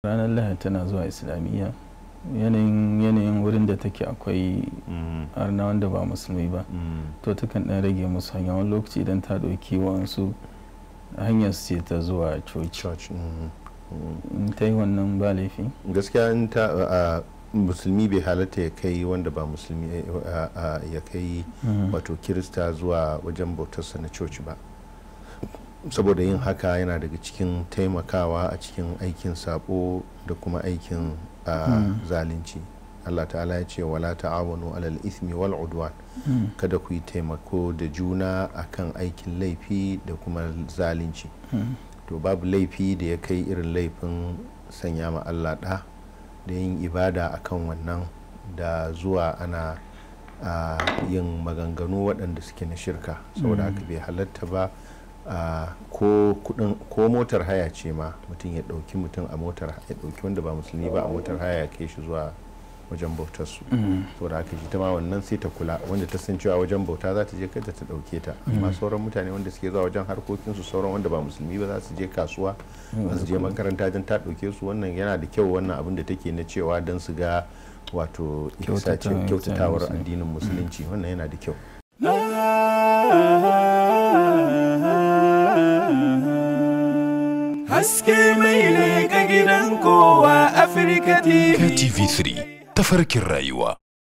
ranar lahadi tana zuwa islamiyya, yanayin wurin da take akwai arna wanda ba musulmi ba, to takan dan rage musu hanya wani lokaci idan ta ɗauki wasu hanyar su ce ta zuwa coci. In ta yi wannan ba laifi gaskiya. In ta musulmi bai halatta ya kai wanda ba musulmi ya kai wato kirista zuwa wajen bautarsa na coci ba, saboda yin haka yana daga cikin taimakawa a cikin aikin sabo da kuma aikin zalunci. Allah ta'ala ya ce wala ta'awanu alal ismi wal udwan, kada ku yi taimako da juna akan aikin laifi da kuma zalunci. To babu laifi da ya kai irin laifin sanya ma Allah da yin ibada akan wannan, da zuwa ana yin maganganu waɗanda suke na shirka. Saboda haka bai halatta ba ko motar haya ce ma mutum ya ɗauki mutum a motar, ya ɗauki wanda ba musulmi ba a motar haya ya kai shi zuwa wajen bautar su. saboda haka shi ta ma wannan sai ta kula, wanda ta san cewa wajen bauta za ta je kada ta ɗauke ta, amma sauran mutane wanda suke zuwa wajen harkokin su, sauran wanda ba musulmi ba za su je kasuwa, za su je makaranta don ta ɗauke su. wannan yana da kyau, wannan abin da take na cewa don su ga wato kyautatawar addinin musulunci, wannan yana da kyau. haske mai leƙa gidan kowa Afirka TV. TV3 tafarkin rayuwa.